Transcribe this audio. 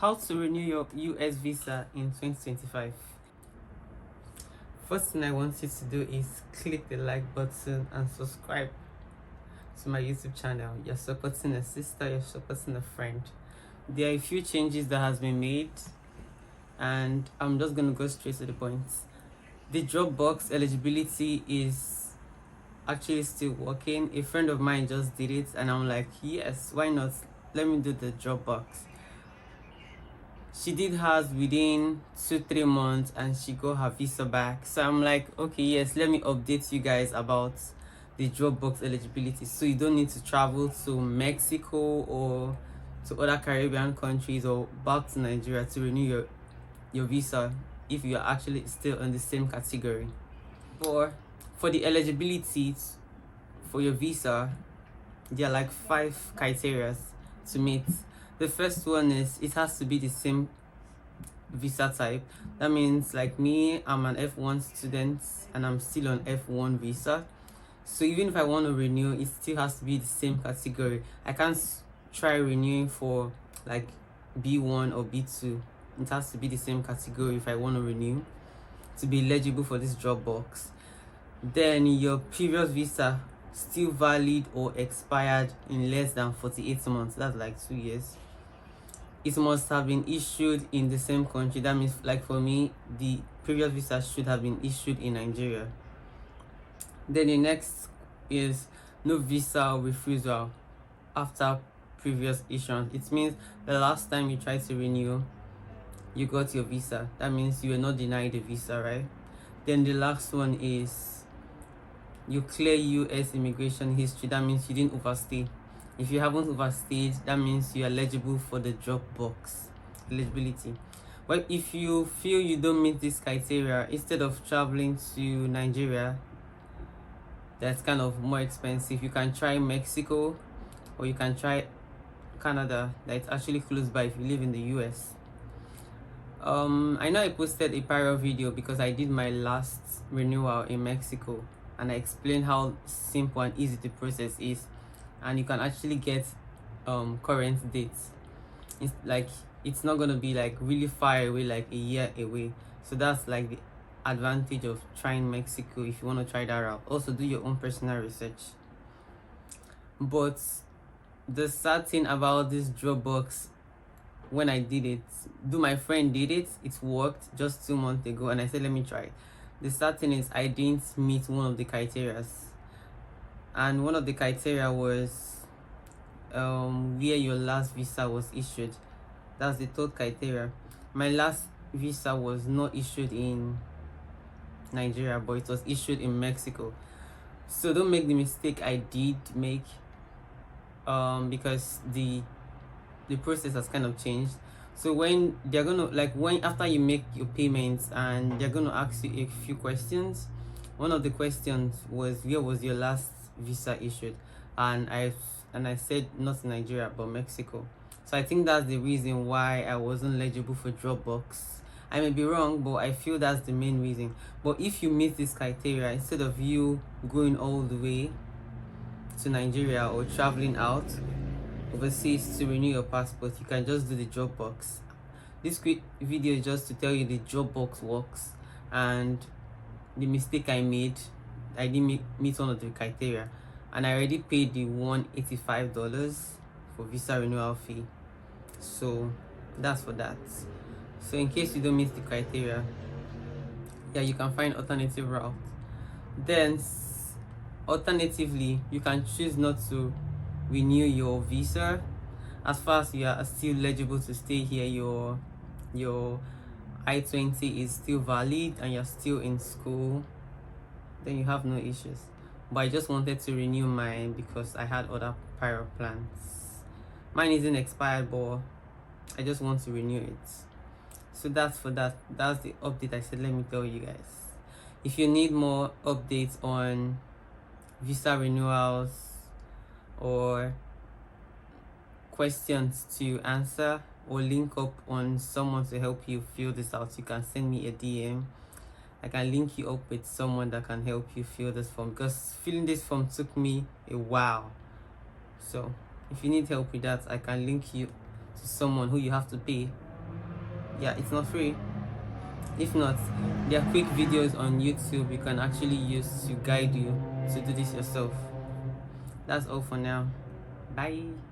How to renew your US visa in 2025. First thing I want you to do is click the like button and subscribe to my YouTube channel. You're supporting a sister, you're supporting a friend. There are a few changes that has been made, and I'm just gonna go straight to the point. The Dropbox eligibility is actually still working. A friend of mine just did it, and I'm like, yes, why not? Let me do the Dropbox. She did hers within 2-3 months and she got her visa back. So I'm like, okay, yes, let me update you guys about the Dropbox eligibility, so you don't need to travel to Mexico or to other Caribbean countries or back to Nigeria to renew your visa if you are actually still in the same category. Or for the eligibility for your visa, there are like 5 criteria to meet. The first one is it has to be the same visa type. That means, like me, I'm an F1 student and I'm still on F1 visa. So even if I want to renew, it still has to be the same category. I can't try renewing for like B1 or B2. It has to be the same category if I want to renew to be eligible for this Dropbox. Then your previous visa still valid or expired in less than 48 months. That's like 2 years. It must have been issued in the same country. That means, like for me, the previous visa should have been issued in Nigeria. Then the next is no visa refusal after previous issuance. It means the last time you tried to renew, you got your visa. That means you were not denied the visa, right? Then the last one is you clear US immigration history. That means you didn't overstay. If you haven't overstayed, that means you are eligible for the Dropbox eligibility. But if you feel you don't meet this criteria, instead of traveling to Nigeria, that's kind of more expensive, you can try Mexico or you can try Canada. That's actually close by if you live in the US. I know I posted a prior video because I did my last renewal in Mexico and I explained how simple and easy the process is, and you can actually get current dates. It's like it's not gonna be like really far away, like a year away. So that's like the advantage of trying Mexico if you want to try that route. Also do your own personal research. But the sad thing about this Dropbox, when I did it, my friend did it, it worked just 2 months ago, and I said let me try it. The sad thing is I didn't meet one of the criteria, and one of the criteria was where your last visa was issued. That's the third criteria. My last visa was not issued in Nigeria, but it was issued in Mexico. So don't make the mistake I did make, because the process has kind of changed. So when they're gonna after you make your payments and they're gonna ask you a few questions, one of the questions was where was your last visa issued, and I said not in Nigeria but Mexico. So I think that's the reason why I wasn't eligible for Dropbox. I may be wrong, but I feel that's the main reason. But if you meet this criteria, instead of you going all the way to Nigeria or traveling out overseas to renew your passport, you can just do the Dropbox. This quick video is just to tell you the Dropbox works, and the mistake I made, I didn't meet one of the criteria, and I already paid the $185 for visa renewal fee. So that's for that. So in case you don't meet the criteria, yeah, you can find alternative route. Then alternatively, you can choose not to renew your visa as far as you are still eligible to stay here. Your I-20 is still valid and you're still in school, then you have no issues. But I just wanted to renew mine because I had other prior plans. Mine isn't expired, but I just want to renew it. So that's for that. That's the update I said let me tell you guys. If you need more updates on visa renewals or questions to answer or link up on someone to help you fill this out, you can send me a DM. I can link you up with someone that can help you fill this form, because filling this form took me a while. So if you need help with that, I can link you to someone who you have to pay Yeah, it's not free. If not, there are quick videos on YouTube you can actually use to guide you to do this yourself. That's all for now. Bye.